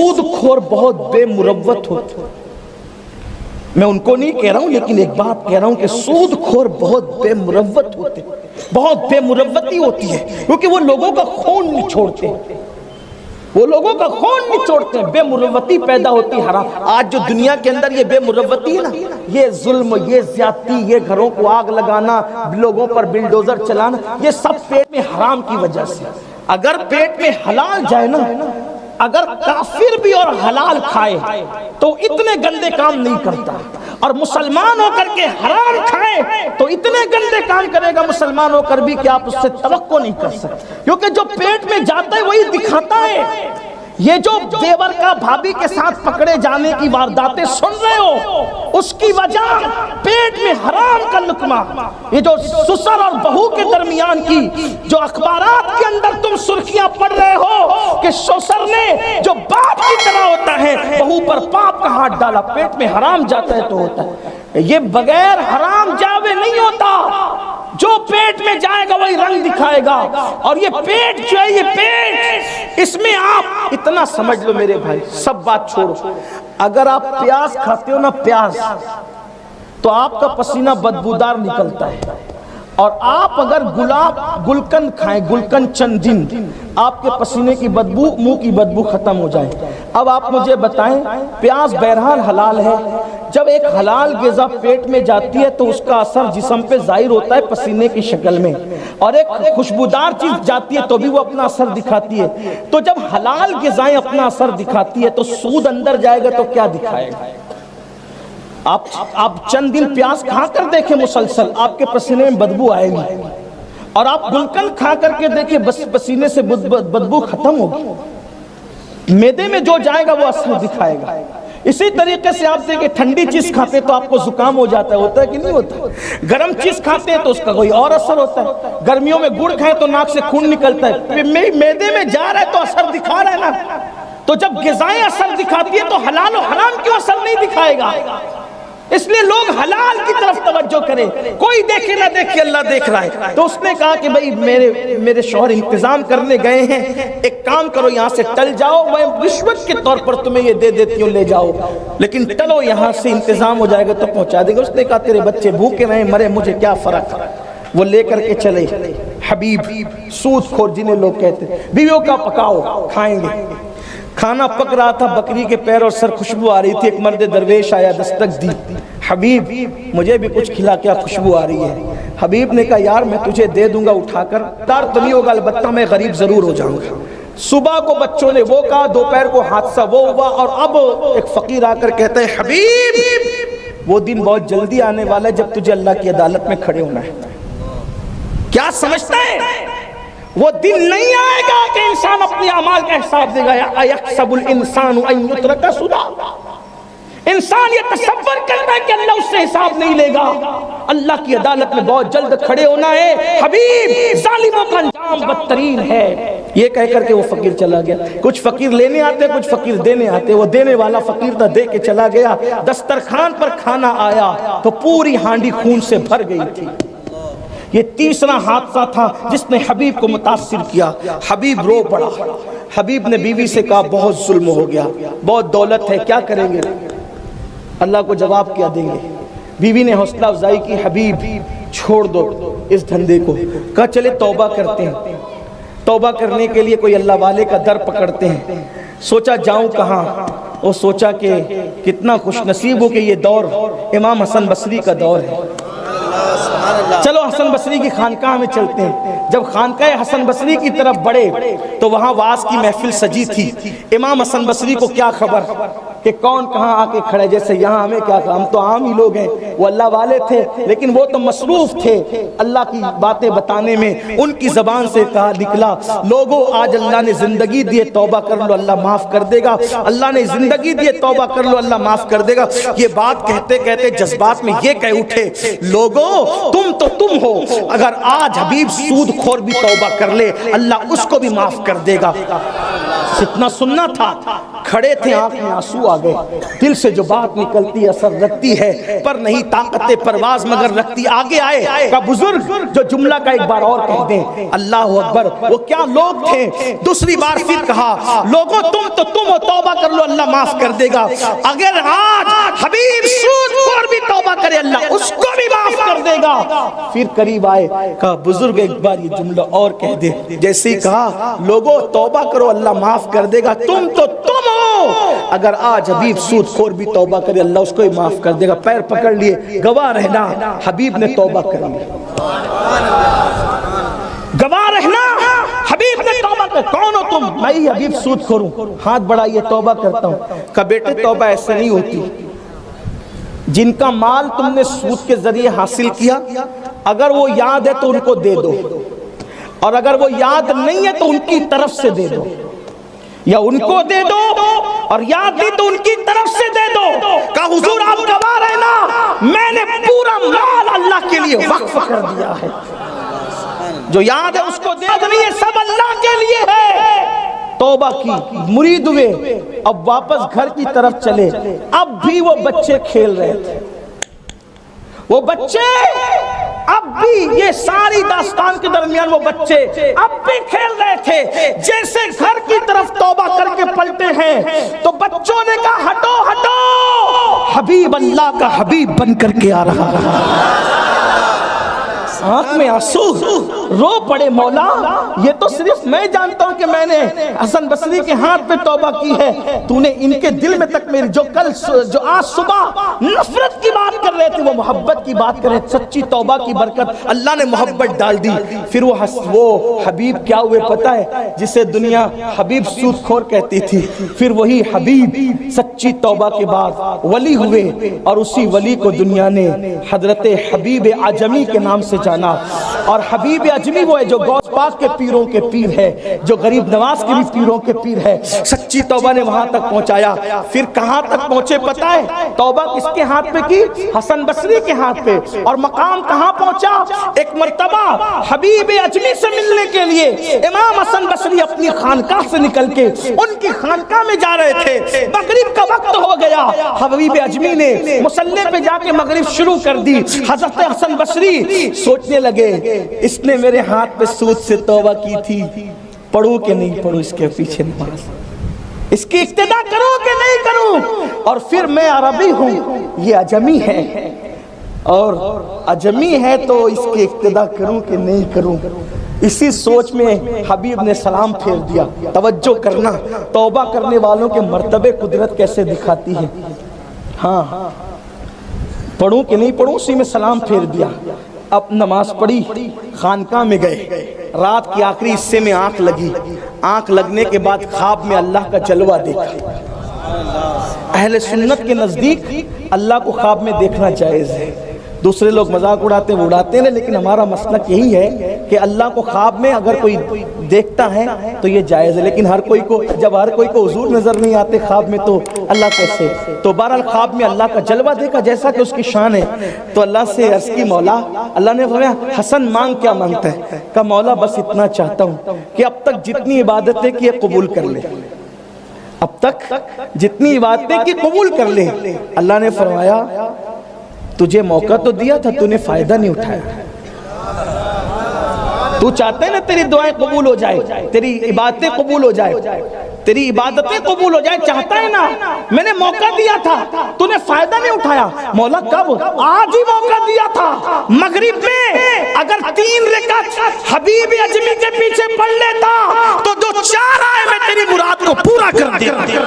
سود خور بہت بے مروت ہوتے ہیں۔ میں ان کو نہیں کہہ رہا ہوں، لیکن ایک بات کہہ رہا ہوں کہ سود خور بہت بے مروت ہوتے ہیں، بہت بے مروتی ہوتی ہے، کیونکہ وہ لوگوں کا خون نہیں چھوڑتے، وہ لوگوں کا خون نہیں چھوڑتے ہیں، بے مروتی پیدا ہوتی ہے حرام۔ آج جو دنیا کے اندر یہ بے مروتی ہے نا، یہ ظلم، یہ زیادتی، یہ گھروں کو آگ لگانا، لوگوں پر بلڈوزر چلانا، یہ سب پیٹ میں حرام کی وجہ سے۔ اگر پیٹ میں حلال جائے نا، اگر کافر بھی اور حلال کھائے تو اتنے گندے کام نہیں کرتا، اور مسلمان ہو کر کے حرام کھائے تو اتنے گندے کام کرے گا مسلمان ہو کر بھی کہ آپ اس سے توقع نہیں کر سکتے، کیونکہ جو پیٹ میں جاتا ہے وہی دکھاتا ہے۔ یہ جو دیور کا بھابھی کے ساتھ پکڑے جانے کی وارداتیں سن رہے ہو، اس کی وجہ پیٹ میں حرام کا لقمہ، یہ جو سسر اور بہو کے درمیان کی جو اخبارات کے اندر تم سرخیاں پڑھ رہے ہو کہ سسر نے جو باپ کی طرح ہوتا ہے بہو پر پاپ کا ہاتھ ڈالا، پیٹ میں حرام جاتا ہے تو ہوتا ہے۔ یہ بغیر حرام جاوے نہیں ہوتا، جو پیٹ میں جائے گا وہی رنگ دکھائے گا۔ اور یہ پیٹ جو ہے، یہ پیٹ، اس میں آپ اتنا سمجھ لو میرے بھائی، سب بات چھوڑو، اگر آپ پیاز کھاتے ہو نا، پیاز، تو آپ کا پسینہ بدبودار نکلتا ہے، اور آپ اگر گلقند کھائیں، گلقند چند دن، آپ کے پسینے کی بدبو، منہ کی بدبو ختم ہو جائے۔ اب آپ مجھے بتائیں، پیاز بہرحال حلال ہے، جب ایک حلال غذا پیٹ میں جاتی ہے تو اس کا اثر جسم پہ ظاہر ہوتا ہے پسینے کی شکل میں، اور ایک خوشبودار چیز جاتی ہے تو بھی وہ اپنا اثر دکھاتی ہے۔ تو جب حلال غذائیں اپنا اثر دکھاتی ہے تو سود اندر جائے گا تو کیا دکھائے گا؟ آپ چند دن پیاز کھا کر دیکھیں مسلسل، آپ کے پسینے میں بدبو آئے گی، اور آپ گلقند کھا کر کے دیکھیں پسینے سے بدبو ختم ہوگی، معدے میں جو جائے گا وہ اثر دکھائے گا۔ اسی طریقے سے آپ دیکھیں، ٹھنڈی چیز کھاتے ہیں تو آپ کو زکام ہو جاتا ہے، ہوتا ہے کہ نہیں ہوتا؟ گرم چیز کھاتے ہیں تو اس کا کوئی اور اثر ہوتا ہے، گرمیوں میں گڑ کھائیں تو ناک سے خون نکلتا ہے، معدے میں جا رہا ہے تو اثر دکھا رہا ہے نا۔ تو جب غذائیں اثر دکھاتی ہے تو حلال و حرام کیوں اثر نہیں دکھائے گا؟ اس لیے لوگ حلال کی طرف توجہ کریں، کوئی دیکھے نہ دیکھے اللہ دیکھ رہا ہے۔ تو اس نے کہا کہ بھئی میرے شوہر انتظام کرنے گئے ہیں، ایک کام کرو یہاں سے ٹل جاؤ، میں رشوت کے طور پر تمہیں یہ دے دیتی ہوں، لے جاؤ، لیکن ٹلو یہاں سے، انتظام ہو جائے گا تو پہنچا دے گا۔ اس نے کہا تیرے بچے بھوکے رہیں مرے، مجھے کیا فرق۔ وہ لے کر کے چلے، حبیب سود خور جنہیں لوگ کہتے ہیں، بیویوں کا پکاؤ کھائیں گے۔ کھانا پک رہا تھا، بکری کے پیر اور سر خوشبو آ رہی تھی، ایک مرد درویش آیا، دستک دی، حبیب مجھے بھی کچھ کھلا، کیا خوشبو آ رہی ہے؟ حبیب نے کہا یار میں تجھے دے دوں گا اٹھا کر، دار تو نہیں ہوگا، البتہ میں غریب ضرور ہو جاؤں گا۔ صبح کو بچوں نے وہ کہا، دوپہر کو حادثہ وہ ہوا، اور اب ایک فقیر آ کر کہتا ہے حبیب وہ دن بہت جلدی آنے والا ہے جب تجھے اللہ کی عدالت میں کھڑے ہونا ہے۔ کیا سمجھتا ہے؟ وہ دن نہیں آئے گا کہ انسان اپنی اعمال کا حساب دے گا۔ اَيَحْسَبُ الْإِنسَانُ أَن يُتْرَكَ سُدًى، انسان یہ تصور کرتا ہے کہ اللہ اس سے حساب نہیں لے گا۔ اللہ کی عدالت میں بہت جلد کھڑے ہونا ہے، حبیب ظالموں کا انجام بدترین ہے۔ یہ کہہ کر کے وہ فقیر چلا گیا۔ کچھ فقیر لینے آتے، کچھ فقیر دینے آتے، وہ دینے والا فقیر تھا، دے کے چلا گیا۔ دسترخوان پر کھانا آیا تو پوری ہانڈی خون سے بھر گئی تھی۔ یہ تیسرا حادثہ تھا جس نے حبیب کو متاثر کیا۔ حبیب رو پڑا۔ حبیب نے بیوی سے کہا بہت ظلم ہو گیا، بہت دولت ہے، کیا کریں گے؟ اللہ کو جواب کیا دیں گے؟ بیوی نے حوصلہ افزائی کی، حبیب چھوڑ دو اس دھندے کو، کہا چلے توبہ کرتے ہیں۔ توبہ کرنے کے لیے کوئی اللہ والے کا در پکڑتے ہیں۔ سوچا جاؤں کہاں؟ وہ سوچا کہ کتنا خوش نصیب ہو کہ یہ دور امام حسن بصری کا دور ہے، چلو حسن بصری کی خانقاہ میں چلتے ہیں۔ جب خانقاہ حسن بصری کی طرف بڑھے تو وہاں وعظ کی محفل سجی تھی۔ امام حسن بصری کو کیا خبر کہ کون کہاں آ کے کھڑے، جیسے یہاں ہمیں کیا، ہم تو عام ہی لوگ ہیں، وہ اللہ والے تھے لیکن وہ تو مصروف تھے اللہ کی باتیں بتانے میں۔ ان کی زبان سے کہا نکلا، لوگو آج اللہ نے زندگی دیے، توبہ کر لو اللہ معاف کر دے گا، اللہ نے زندگی دیے، توبہ کر لو اللہ معاف کر دے گا۔ یہ بات کہتے کہتے جذبات میں یہ کہہ اٹھے، لوگو تم تو تم ہو، اگر آج حبیب سود خور بھی توبہ کر لے اللہ اس کو بھی معاف کر دے گا۔ اتنا سننا تھا، کھڑے تھے, آنکھ میں آنسو آ گئے. دل سے جو بات نکلتی اثر رکھتی ہے, پر نہیں طاقت پرواز مگر رکھتی. آگے آئے کہ بزرگ جو جملہ کا ایک بار اور کہہ دیں, اللہ اکبر. وہ کیا لوگ تھے. دوسری بار پھر کہا, لوگوں تم ہو, توبہ کر لو, اللہ معاف کر دے گا. اگر آج حبیب سود خور بھی توبہ کرے, اللہ اس کو بھی معاف کر دے گا. پھر قریب آئے, کہا بزرگ ایک بار یہ جملہ اور کہہ دے. جیسے ہی کہا, لوگوں توبہ کرو, اللہ معاف کر دے گا. تم ہو, اگر آج حبیب سود خور بھی توبہ کرے, اللہ اس کو ہی معاف کر دے گا. پیر پکڑ لیے, گواہ رہنا حبیب نے توبہ کر لی. گواہ رہنا حبیب نے توبہ کر. کون ہو تم؟ میں ہی حبیب سود خور ہوں. ہاتھ بڑھائیے, توبہ کرتا ہوں. کہ بیٹے توبہ ایسے نہیں ہوتی. جن کا مال تم نے سود کے ذریعے حاصل کیا, اگر وہ یاد ہے تو ان کو دے دو, اور اگر وہ یاد نہیں ہے تو ان کی طرف سے دے دو, یا ان کو دے دو, اور یاد نہیں تو ان کی طرف سے دے دو. کہ حضور آپ گواہ رہنا, میں نے پورا مال اللہ کے لیے وقف کر دیا ہے. جو یاد ہے اس کو دے دو, نہیں, سب اللہ کے لیے ہے. توبہ کی, مرید ہوئے, اب واپس گھر کی طرف چلے. اب بھی وہ بچے کھیل رہے تھے. وہ بچے اب بھی, یہ ساری داستان کے درمیان وہ بچے اب بھی کھیل رہے تھے. جیسے گھر کی طرف توبہ کر کے پلٹے ہیں تو بچوں نے کہا, ہٹو ہٹو, حبیب اللہ کا حبیب بن کر کے آ رہا ہے. آنکھ میں آنسو, رو پڑے, مولا یہ تو صرف میں جانتا ہوں کہ میں نے حسن بصری کے ہاتھ پہ توبہ کی ہے. تو نے ان کے دل میں تک میری, جو آج صبح نفرت کی بات کر رہے تھے, وہ محبت کی بات کر رہے. سچی توبہ کی برکت اللہ نے محبت ڈال دی. پھر وہ حبیب کیا ہوئے پتہ ہے, جسے دنیا حبیب سود خور کہتی تھی, پھر وہی حبیب سچی توبہ کے بعد ولی ہوئے. اور اسی ولی کو دنیا نے حضرت حبیب عجمی کے نام سے جانا. اور حبیب عجمی وہ ہے جو غوث پاک کے پیروں کے پیر ہے, جو غریب نواز کے بھی پیروں کے پیر ہے. سچی توبہ نے وہاں تک پہنچایا. پھر کہاں تک پہنچے پتہ ہے؟ توبہ کس کے ہاتھ پہ کی؟ حسن بصری کے ہاتھ پہ. اور مقام کہاں پہنچا؟ ایک مرتبہ حبیب عجمی سے ملنے کے لیے امام حسن بصری اپنی خانقاہ سے نکل کے ان کی خانقاہ میں جا رہے تھے. مغرب کا وقت ہو گیا. حبیب عجمی نے مصلی پہ جا کے مغرب شروع کر دی. حضرت حسن بصری سوچنے لگے, اس نے میرے ہاتھ پہ سود سے توبہ کی تھی, پڑھوں کہ نہیں پڑھوں اس کے پیچھے نماز, اس کی اقتدا کروں کہ نہیں کروں. اور پھر میں عربی ہوں, یہ عجمی ہے, اور عجمی ہے تو اس کی اقتدا کروں کہ نہیں کروں. اسی سوچ میں حبیب نے سلام پھیر دیا. توجہ کرنا, توبہ کرنے والوں کے مرتبے قدرت کیسے دکھاتی ہے. ہاں, پڑھوں کہ نہیں پڑھوں, اسی میں سلام پھیر دیا. اب نماز پڑھی, خانقاہ میں گئے. رات کی آخری حصے میں آنکھ لگی. آنکھ لگنے کے بعد خواب میں اللہ کا جلوہ دیکھا. اہل سنت کے نزدیک اللہ کو خواب میں دیکھنا جائز ہے. دوسرے لوگ مذاق اڑاتے ہیں, اڑاتے ہیں, لیکن ہمارا مسلک یہی ہے کہ اللہ کو خواب میں اگر کوئی دیکھتا ہے تو یہ جائز ہے. لیکن جب ہر کوئی کو حضور نظر نہیں آتے خواب میں تو اللہ کیسے. تو بہرحال خواب میں اللہ کا جلوہ دیکھا جیسا کہ اس کی شان ہے. تو اللہ سے عرض کی, مولا, اللہ نے فرمایا حسن مانگ, کیا مانگتا ہے؟ کہ مولا بس اتنا چاہتا ہوں کہ اب تک جتنی عبادتیں کی ہے قبول کر لے, اب تک جتنی عبادتیں کی قبول کر لے. اللہ نے فرمایا تجھے موقع تو دیا تھا, تو نے فائدہ نہیں اٹھایا. تو چاہتے ہیں نا تیری دعائیں قبول ہو جائے, تیری عبادتیں قبول ہو جائے, تیری عبادتیں قبول ہو جائے, چاہتا ہے نا. میں نے موقع دیا تھا, تو نے فائدہ نہیں اٹھایا. مولا کب؟ آج ہی موقع دیا تھا, مغرب میں. اگر 3 رکعت حبیب عجمی کے پیچھے پڑھ لیتا تو جو 4 آئے میں تیری مراد کو پورا کر دیتا.